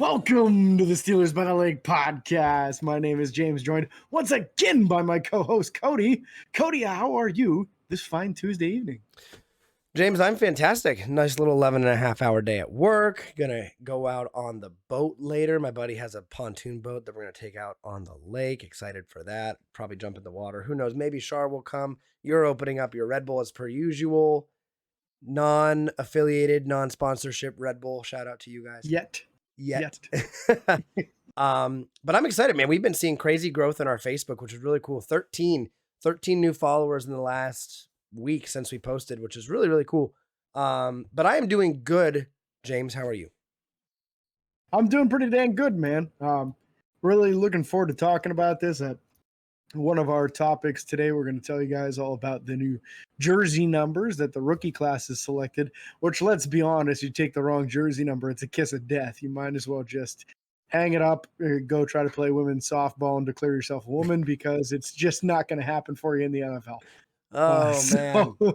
Welcome to the Steelers by the Lake podcast. My name is James, joined once again by my co-host Cody. Cody, how are you this fine Tuesday evening? James, I'm fantastic. Nice little 11 and a half hour day at work. Gonna go out on the boat later. My buddy has a pontoon boat that we're gonna take out on the lake. Excited for that. Probably jump in the water. Who knows? Maybe Shar will come. You're opening up your Red Bull as per usual. Non-affiliated, non-sponsorship Red Bull. Shout out to you guys. Yet. But I'm excited, man. We've been seeing crazy growth in our Facebook, which is really cool. 13 new followers in the last week since we posted, which is really, really cool. But I am doing good. James, how are you? I'm doing pretty dang good, man. Really looking forward to talking about this. One of our topics today, we're going to tell you guys all about the new jersey numbers that the rookie class has selected, which, let's be honest, you take the wrong jersey number, it's a kiss of death. You might as well just hang it up, go try to play women's softball and declare yourself a woman, because it's just not going to happen for you in the NFL. Man.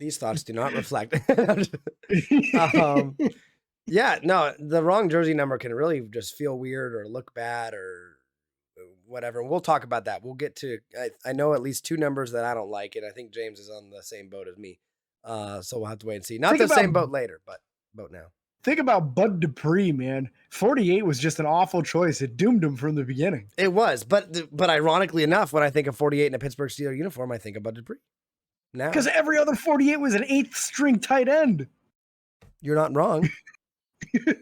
These thoughts do not reflect. Yeah, no, the wrong jersey number can really just feel weird or look bad or whatever. We'll talk about that. We'll get to, I know at least two numbers that I don't like, and I think James is on the same boat as me. So we'll have to wait and see. Not the same boat later, but boat now. Think about Bud Dupree, man. 48 was just an awful choice. It doomed him from the beginning. It was, but ironically enough, when I think of 48 in a Pittsburgh Steelers uniform, I think of Bud Dupree. Now, because every other 48 was an 8th string tight end. You're not wrong.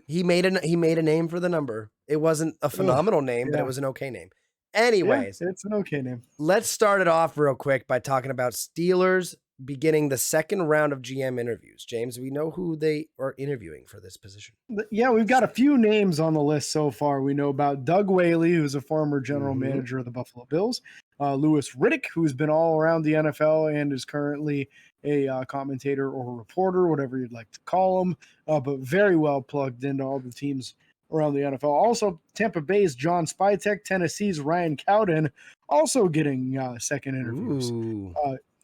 He made a name for the number. It wasn't a phenomenal name, but it was an okay name. Anyways, it's an okay name. Let's start it off real quick by talking about Steelers beginning the second round of GM interviews. James, we know who they are interviewing for this position. Yeah, we've got a few names on the list so far. We know about Doug Whaley, who's a former general manager of the Buffalo Bills. Louis Riddick, who's been all around the NFL and is currently a commentator or reporter, whatever you'd like to call him, but very well plugged into all the teams around the NFL. Also, Tampa Bay's John Spytek, Tennessee's Ryan Cowden, also getting second interviews.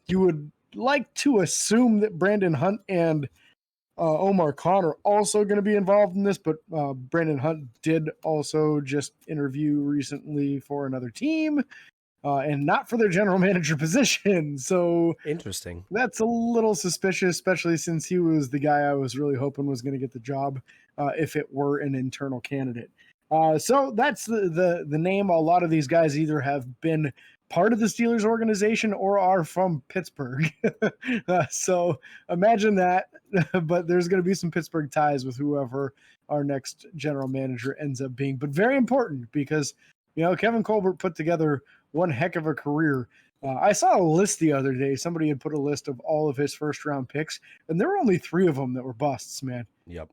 You would like to assume that Brandon Hunt and Omar Khan are also going to be involved in this, but Brandon Hunt did also just interview recently for another team. And not for their general manager position. So interesting. That's a little suspicious, especially since he was the guy I was really hoping was going to get the job if it were an internal candidate. So that's the name. A lot of these guys either have been part of the Steelers organization or are from Pittsburgh. So imagine that. But there's going to be some Pittsburgh ties with whoever our next general manager ends up being. But very important because, Kevin Colbert put together one heck of a career. I saw a list the other day. Somebody had put a list of all of his first round picks, and there were only 3 of them that were busts, man. Yep.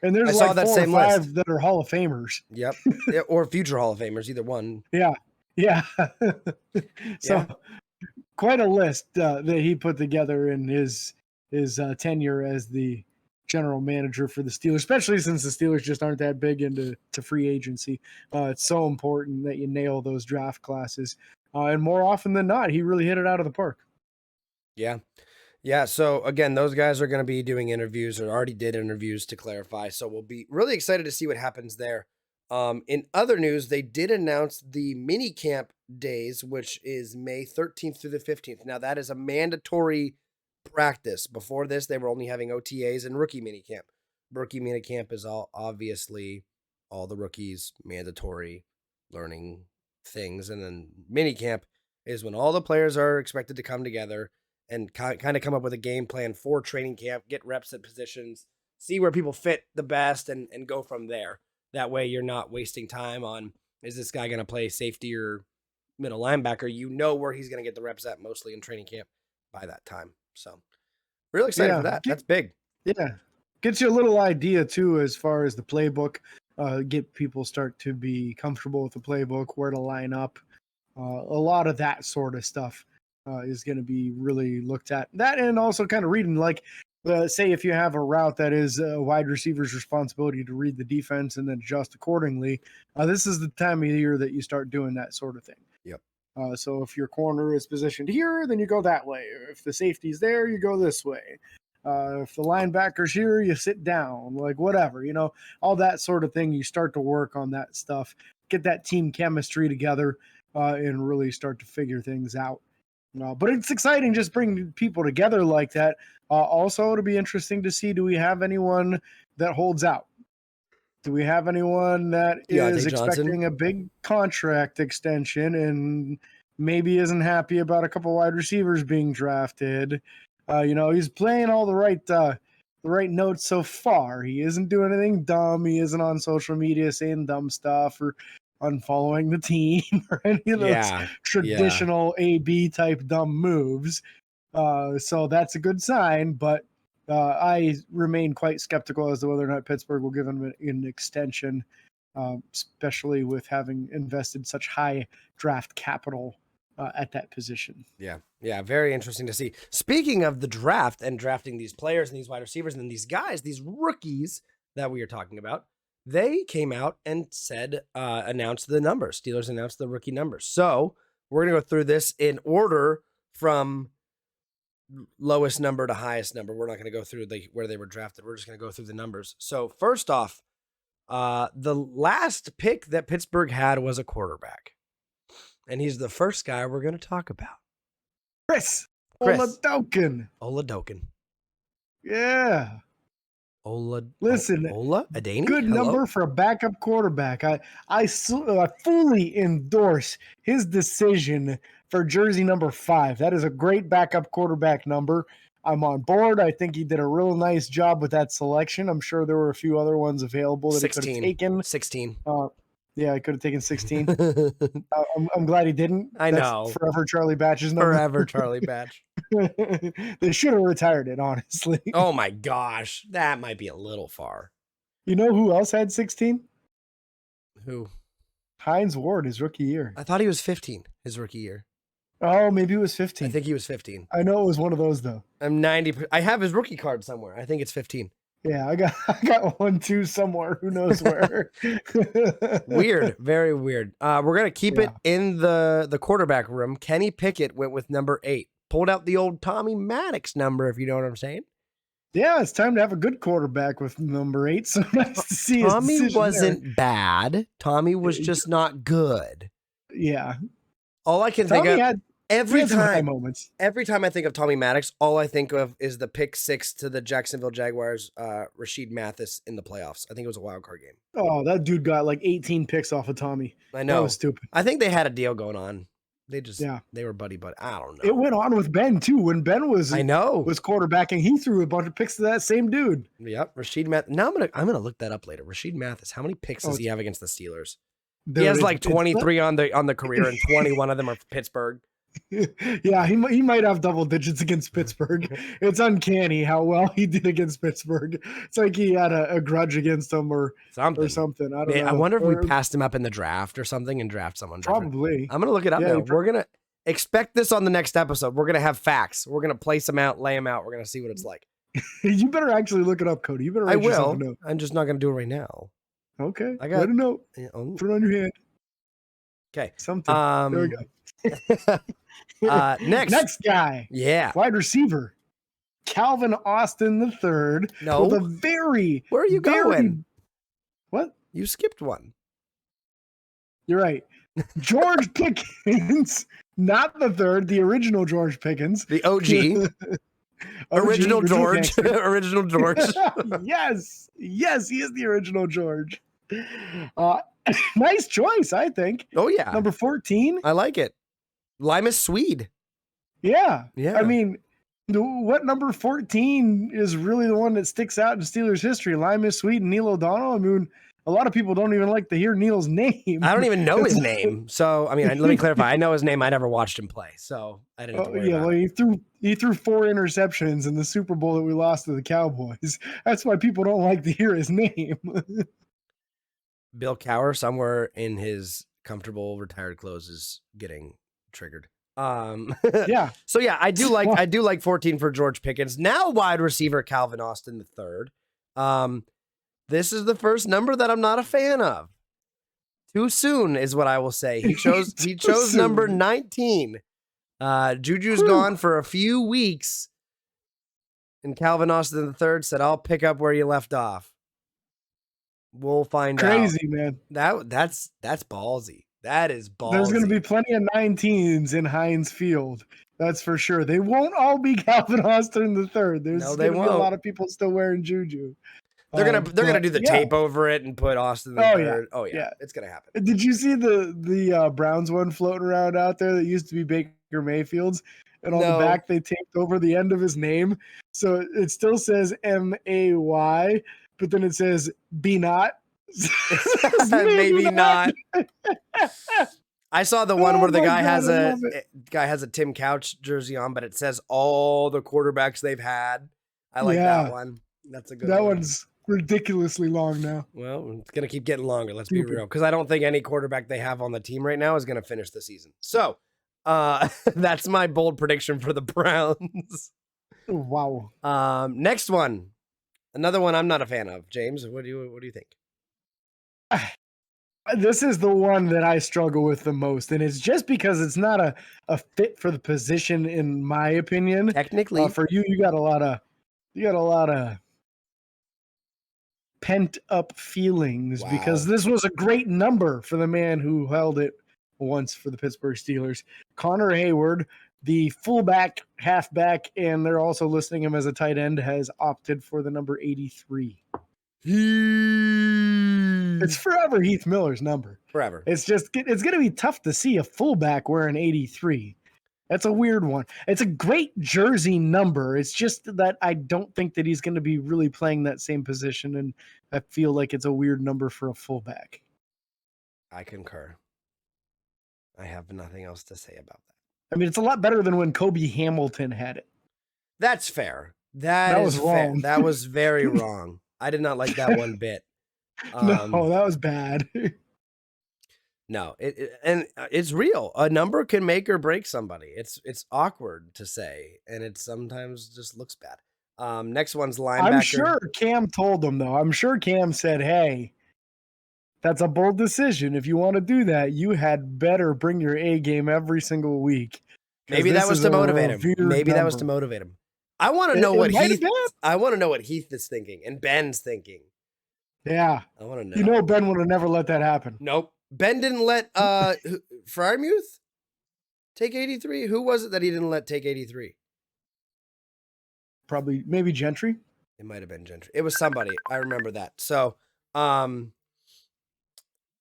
And there's like 4 or 5 that are Hall of Famers. Yep. Or future Hall of Famers, either one. Yeah. So quite a list that he put together in his tenure as the general manager for the Steelers, especially since the Steelers just aren't that big into free agency. It's so important that you nail those draft classes. And more often than not, he really hit it out of the park. Yeah. So again, those guys are going to be doing interviews or already did interviews to clarify. So we'll be really excited to see what happens there. In other news, they did announce the minicamp days, which is May 13th through the 15th. Now that is a mandatory practice. Before this, they were only having OTAs and rookie minicamp. Rookie minicamp is obviously all the rookies, mandatory learning things. And then minicamp is when all the players are expected to come together and kind of come up with a game plan for training camp, get reps at positions, see where people fit the best and go from there. That way you're not wasting time on, is this guy going to play safety or middle linebacker? You know where he's going to get the reps at mostly in training camp by that time. So really excited for that. That's big. Yeah. Gets you a little idea too, as far as the playbook, get people start to be comfortable with the playbook, where to line up. A lot of that sort of stuff is going to be really looked at. That, and also kind of reading, like, say if you have a route that is a wide receiver's responsibility to read the defense and then adjust accordingly, this is the time of year that you start doing that sort of thing. Yep. So if your corner is positioned here, then you go that way. If the safety's there, you go this way. If the linebacker's here, you sit down, like whatever, all that sort of thing. You start to work on that stuff, get that team chemistry together, and really start to figure things out. But it's exciting just bringing people together like that. Also, it'll be interesting to see, do we have anyone that holds out? Do we have anyone that is Deontay Johnson? expecting a big contract extension and maybe isn't happy about a couple wide receivers being drafted? He's playing all the right notes so far. He isn't doing anything dumb. He isn't on social media saying dumb stuff or unfollowing the team or any of those traditional AB type dumb moves. So that's a good sign, but I remain quite skeptical as to whether or not Pittsburgh will give him an extension, especially with having invested such high draft capital at that position. Yeah, very interesting to see. Speaking of the draft and drafting these players and these wide receivers and these guys, these rookies that we are talking about, they came out and said, announced the numbers. Steelers announced the rookie numbers. So we're going to go through this in order from lowest number to highest number. We're not going to go through where they were drafted. We're just going to go through the numbers. So first off, the last pick that Pittsburgh had was a quarterback. And he's the first guy we're going to talk about. Chris. Oladokun. Yeah. Listen, Adani? Good number for a backup quarterback. I fully endorse his decision for jersey number 5. That is a great backup quarterback number. I'm on board. I think he did a real nice job with that selection. I'm sure there were a few other ones available that he could have taken. 16. Yeah, I could have taken 16. I'm glad he didn't. I know. Forever Charlie Batch's number. Forever Charlie Batch. They should have retired it, honestly. Oh my gosh. That might be a little far. You know who else had 16? Who? Hines Ward, his rookie year. I thought he was 15 his rookie year. Oh, maybe it was 15. I think he was 15. I know it was one of those, though. I'm 90. I have his rookie card somewhere. I think it's 15. Yeah, I got one too somewhere. Who knows where? Weird, very weird. We're gonna keep it in the quarterback room. Kenny Pickett went with number 8. Pulled out the old Tommy Maddox number, if you know what I'm saying. Yeah, it's time to have a good quarterback with number 8. So nice to see. Tommy wasn't bad. Tommy was just not good. Yeah. All I can think of every time I think of Tommy Maddox, all I think of is the pick 6 to the Jacksonville Jaguars, Rashid Mathis in the playoffs. I think it was a wild card game. Oh, that dude got like 18 picks off of Tommy. I know. That was stupid. I think they had a deal going on. They were buddy. I don't know. It went on with Ben too. When Ben was quarterbacking, he threw a bunch of picks to that same dude. Yep, Rashid Mathis. Now I'm gonna look that up later. Rashid Mathis. How many picks does he have against the Steelers? Dude, he has like 23 on the career, and 21 of them are for Pittsburgh. Yeah, he might have double digits against Pittsburgh. It's uncanny how well he did against Pittsburgh. It's like he had a grudge against them or something. I don't know. I wonder if we passed him up in the draft or something and draft someone different. Probably. I'm gonna look it up now. We're gonna expect this on the next episode. We're gonna have facts. We're gonna place them out, lay them out. We're gonna see what it's like. You better actually look it up, Cody. You better write yourself a note. I'm just not gonna do it right now. Okay. I got a note. Put it on your hand. Okay. Something. There we go. Next guy. Yeah. Wide receiver. Calvin Austin III. No. With a very. Where are you going? What? You skipped one. You're right. George Pickens. Not the third, the original George Pickens. The OG. Original George. Original George. Yes, he is the original George. Nice choice, I think. Oh, yeah. Number 14. I like it. Limas Swede. Yeah. I mean, what number 14 is really the one that sticks out in Steelers history? Limas Swede and Neil O'Donnell? I mean, a lot of people don't even like to hear Neil's name. I don't even know his name. So, I mean, let me clarify. I know his name. I never watched him play. So, I didn't have to worry about it. He threw 4 interceptions in the Super Bowl that we lost to the Cowboys. That's why people don't like to hear his name. Bill Cowher, somewhere in his comfortable retired clothes, is getting triggered. Yeah. So yeah, I do like 14 for George Pickens. Now wide receiver Calvin Austin III. This is the first number that I'm not a fan of. Too soon is what I will say. He chose number 19. Juju's gone for a few weeks. And Calvin Austin III said, "I'll pick up where you left off." We'll find out. Crazy, man. That's ballsy. That is ballsy. There's going to be plenty of 19s in Heinz Field. That's for sure. They won't all be Calvin Austin III. There's going to be a lot of people still wearing Juju. They're gonna do the tape over it and put Austin the third. Oh yeah, it's gonna happen. Did you see the Browns one floating around out there that used to be Baker Mayfield's? And on the back they taped over the end of his name, so it still says MAY, but then it says be not. Maybe not. I saw the one where the guy has a Tim Couch jersey on, but it says all the quarterbacks they've had. I like that one. That's a good one. That one's ridiculously long now. Well, it's going to keep getting longer. Let's be real. Because I don't think any quarterback they have on the team right now is going to finish the season. So that's my bold prediction for the Browns. Wow. Next one. Another one I'm not a fan of. James, what do you think? This is the one that I struggle with the most. And it's just because it's not a fit for the position, in my opinion. Technically. For you got a lot of pent up feelings because this was a great number for the man who held it once for the Pittsburgh Steelers. Connor Hayward, the fullback, halfback, and they're also listing him as a tight end, has opted for the number 83. It's forever Heath Miller's number. Forever. It's going to be tough to see a fullback wearing 83. That's a weird one. It's a great jersey number. It's just that I don't think that he's going to be really playing that same position, and I feel like it's a weird number for a fullback. I concur. I have nothing else to say about that. I mean, it's a lot better than when Kobe Hamilton had it. That's fair. That was wrong. That was very wrong. I did not like that one bit. No, that was bad. No, it's real. A number can make or break somebody. It's awkward to say, and it sometimes just looks bad. Next one's linebacker. I'm sure Cam told them, though. I'm sure Cam said, hey, that's a bold decision. If you want to do that, you had better bring your A game every single week. Maybe that was to motivate him. I want to know what Heath is thinking and Ben's thinking. Yeah. I want to know. You know Ben would have never let that happen. Nope. Ben didn't let Fryermuth take 83. Who was it that he didn't let take 83? Probably maybe Gentry. It might have been Gentry. It was somebody. I remember that. So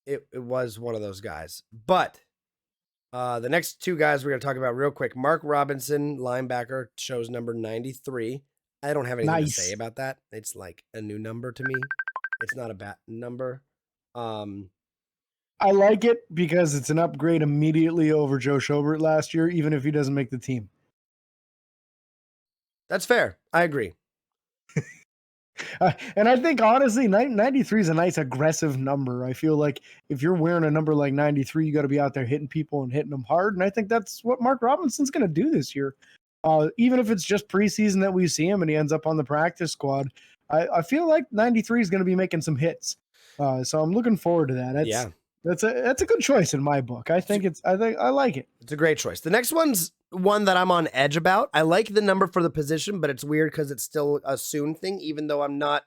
it was one of those guys. But the next two guys we're going to talk about real quick. Mark Robinson, linebacker, chose number 93. I don't have anything to say about that. It's like a new number to me. It's not a bad number. I like it because it's an upgrade immediately over Joe Schobert last year, even if he doesn't make the team. That's fair. I agree. And I think, honestly, 93 is a nice aggressive number. I feel like if you're wearing a number like 93, you got to be out there hitting people and hitting them hard. And I think that's what Mark Robinson's going to do this year. Even if it's just preseason that we see him and he ends up on the practice squad, I feel like 93 is going to be making some hits. So I'm looking forward to that. That's a good choice in my book. I like it. It's a great choice. The next one's one that I'm on edge about. I like the number for the position, but it's weird because it's still a soon thing, even though I'm not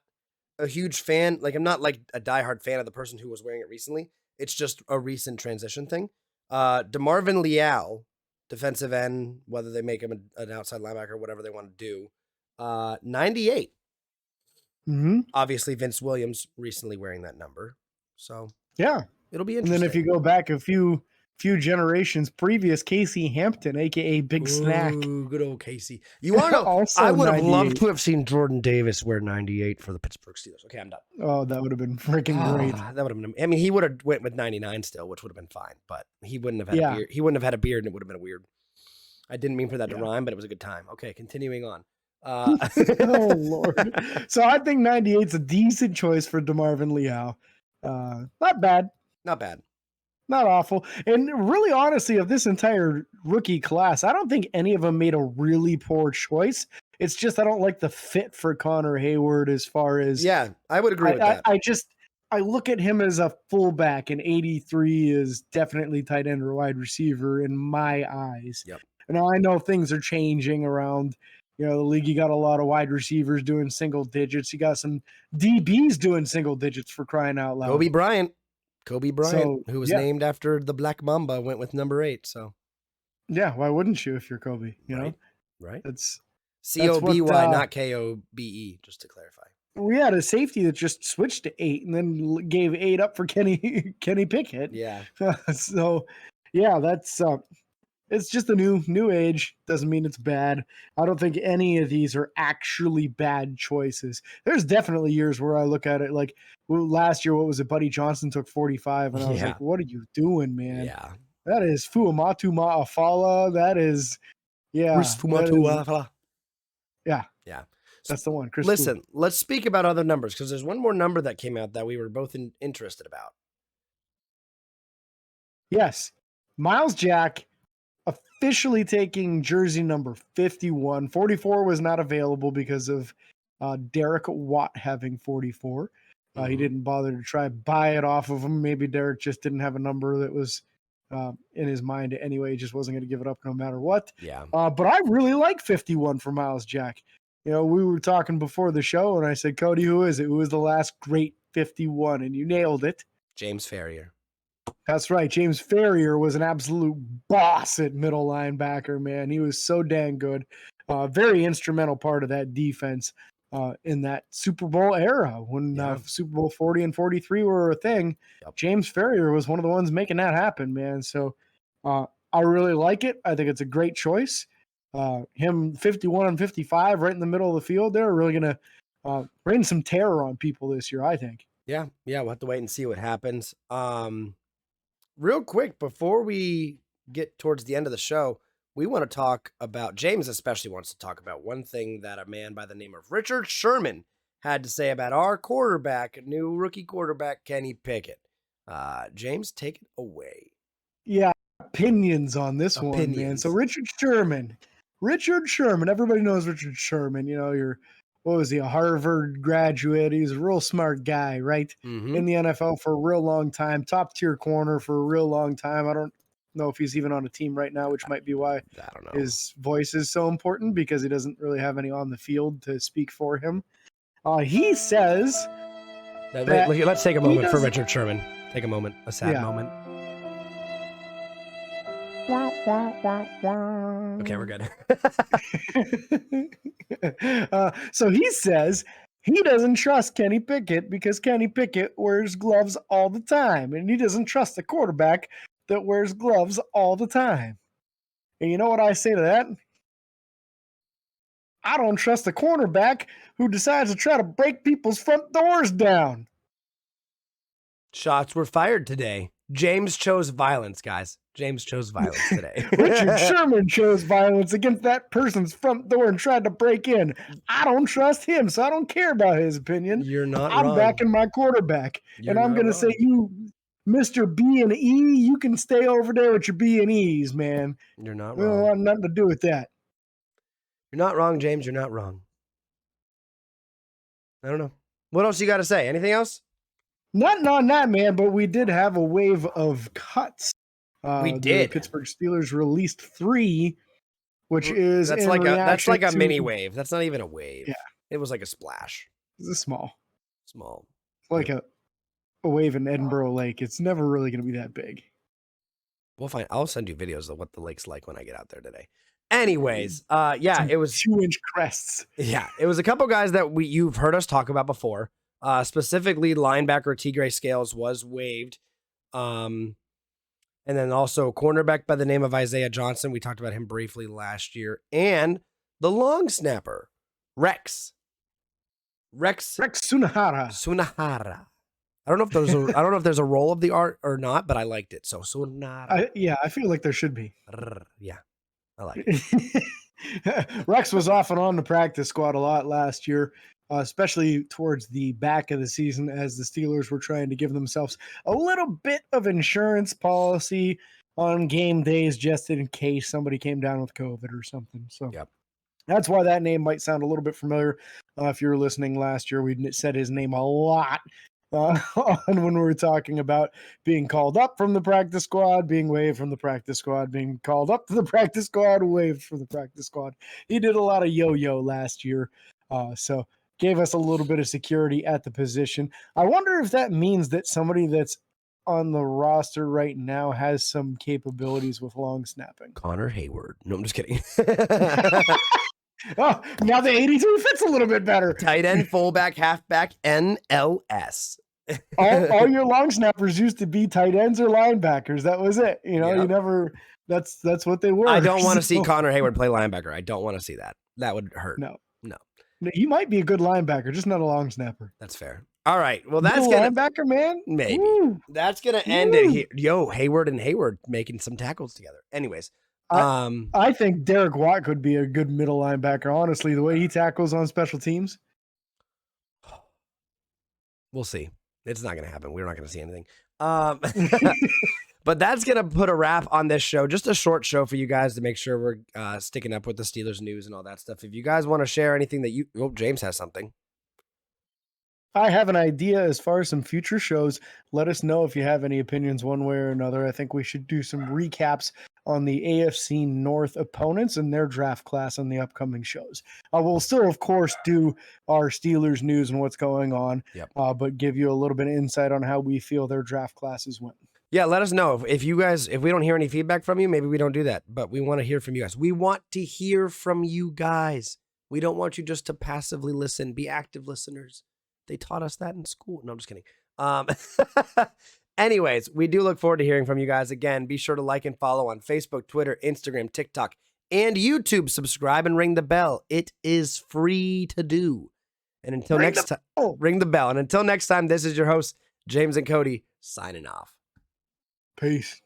a huge fan. Like, I'm not like a diehard fan of the person who was wearing it recently. It's just a recent transition thing. DeMarvin Leal, defensive end, whether they make him an outside linebacker, whatever they want to do. 98. Mm-hmm. Obviously, Vince Williams recently wearing that number. So yeah, it'll be interesting. And then if you go back a few generations previous, Casey Hampton, aka Big Snack. Good old Casey. You want to know? I would have loved to have seen Jordan Davis wear 98 for the Pittsburgh Steelers. Okay, I'm done. Oh, that would have been freaking great. That would have been. I mean, he would have went with 99 still, which would have been fine. But he wouldn't have had a beard. He wouldn't have had a beard, and it would have been weird. I didn't mean for that to rhyme, but it was a good time. Okay, continuing on. Oh Lord. So I think 98's a decent choice for DeMarvin Leal. Not bad. Not bad. Not awful. And really, honestly, of this entire rookie class, I don't think any of them made a really poor choice. It's just I don't like the fit for Connor Hayward as far as... Yeah, I would agree with that. I look at him as a fullback, and 83 is definitely tight end or wide receiver in my eyes. Yep. Now, I know things are changing around You know, the league, you got a lot of wide receivers doing single digits. You got some DBs doing single digits, for crying out loud. Kobe Bryant, So, who was yeah. named after the Black Mamba, went with number 8. So Yeah, why wouldn't you if you're Kobe? You know, right. that's COBY, what, not KOBE, just to clarify. we had a safety that just switched to 8 and then gave 8 up for Kenny Pickett. Yeah. So, yeah, that's it's just a new age. Doesn't mean it's bad. I don't think any of these are actually bad choices. There's definitely years where I look at it like, well, last year, what was it? Buddy Johnson took 45, and I was like, "What are you doing, man?" Yeah. That is Fuamatu Ma'afala. That is, yeah, Chris Fuamatu. yeah, Yeah. that's the one. Chris Listen, let's speak about other numbers because there's one more number that came out that we were both interested about. Yes, Miles Jack officially taking jersey number 51. 44 was not available because of Derek Watt having 44. He didn't bother to try buy it off of him. Maybe Derek just didn't have a number that was in his mind anyway. He just wasn't going to give it up no matter what. Yeah. But I really like 51 for Miles Jack. You know, we were talking before the show, and I said, Cody, who is it? Who was the last great 51? And you nailed it. James Ferrier. That's right. James Ferrier was an absolute boss at middle linebacker, man. He was so dang good. Very instrumental part of that defense in that Super Bowl era when Super Bowl 40 and 43 were a thing. Yep. James Ferrier was one of the ones making that happen, man. So I really like it. I think it's a great choice. Him 51 and 55 right in the middle of the field, they're really going to bring some terror on people this year, I think. Yeah, we'll have to wait and see what happens. Real quick, before we get towards the end of the show, we want to talk about, James especially wants to talk about one thing that a man by the name of Richard Sherman had to say about our quarterback, new rookie quarterback, Kenny Pickett. James, take it away. Yeah, opinions on this one, man. So Richard Sherman, everybody knows Richard Sherman. You know, what was he, a Harvard graduate? He's a real smart guy, right? In the NFL for a real long time, top tier corner for a real long time. I don't know if he's even on a team right now, which might be why his voice is so important, because he doesn't really have any on the field to speak for him. He says let's take a moment for Richard Sherman. Take a moment, a sad moment. Okay, we're good. So he says he doesn't trust Kenny Pickett because Kenny Pickett wears gloves all the time, and he doesn't trust a quarterback that wears gloves all the time. And you know what I say to that? I don't trust a cornerback who decides to try to break people's front doors down. Shots were fired today. James chose violence, guys. James chose violence today. Richard Sherman chose violence against that person's front door and tried to break in. I don't trust him, so I don't care about his opinion. You're not wrong. I'm backing my quarterback. And I'm going to say, you, Mr. B and E, you can stay over there with your B and E's, man. You're not wrong. We don't want nothing to do with that. You're not wrong, James. You're not wrong. I don't know. What else you got to say? Anything else? Nothing on that, man, but we did have a wave of cuts. We did. The Pittsburgh Steelers released 3, which is that's like a mini wave. That's not even a wave. Yeah, it was like a splash. It's small. It's like a wave in Edinburgh Lake. It's never really going to be that big. We'll find. I'll send you videos of what the lake's like when I get out there today. Anyways, it was 2-inch crests. Yeah, it was a couple guys that you've heard us talk about before. Specifically, linebacker Tigre Scales was waived. And then also cornerback by the name of Isaiah Johnson. We talked about him briefly last year. And the long snapper, Rex Sunahara. I don't know if there's a role of the art or not, but I liked it. So Sunahara. I feel like there should be. Yeah, I like it. Rex was off and on the practice squad a lot last year. Especially towards the back of the season, as the Steelers were trying to give themselves a little bit of insurance policy on game days, just in case somebody came down with COVID or something. So that's why that name might sound a little bit familiar. If you were listening last year, we said his name a lot on when we were talking about being called up from the practice squad, being waived from the practice squad, being called up to the practice squad, waived from the practice squad. He did a lot of yo-yo last year, so gave us a little bit of security at the position. I wonder if that means that somebody that's on the roster right now has some capabilities with long snapping. Connor Hayward. No, I'm just kidding. Oh, now the 83 fits a little bit better. Tight end, fullback, halfback, NLS. all your long snappers used to be tight ends or linebackers. That was it. You know, Yep. you never. That's what they were. I don't want to see Connor Hayward play linebacker. I don't want to see that. That would hurt. No. No. He might be a good linebacker, just not a long snapper. That's fair. All right. Well, that's Middle gonna linebacker, man. maybe. Woo. That's gonna end it here. Yo, Hayward and Hayward making some tackles together. Anyways, I think Derek Watt could be a good middle linebacker. Honestly, the way he tackles on special teams. We'll see. It's not gonna happen. We're not gonna see anything. But that's going to put a wrap on this show. Just a short show for you guys to make sure we're sticking up with the Steelers news and all that stuff. If you guys want to share anything that James has something. I have an idea as far as some future shows. Let us know if you have any opinions one way or another. I think we should do some recaps on the AFC North opponents and their draft class on the upcoming shows. We'll still, of course, do our Steelers news and what's going on, but give you a little bit of insight on how we feel their draft classes went. Yeah, let us know. If we don't hear any feedback from you, maybe we don't do that. But we want to hear from you guys. We want to hear from you guys. We don't want you just to passively listen. Be active listeners. They taught us that in school. No, I'm just kidding. Anyways, we do look forward to hearing from you guys. Again, be sure to like and follow on Facebook, Twitter, Instagram, TikTok, and YouTube. Subscribe and ring the bell. It is free to do. And until next time, ring the bell. And until next time, this is your host, James and Cody, signing off. Peace.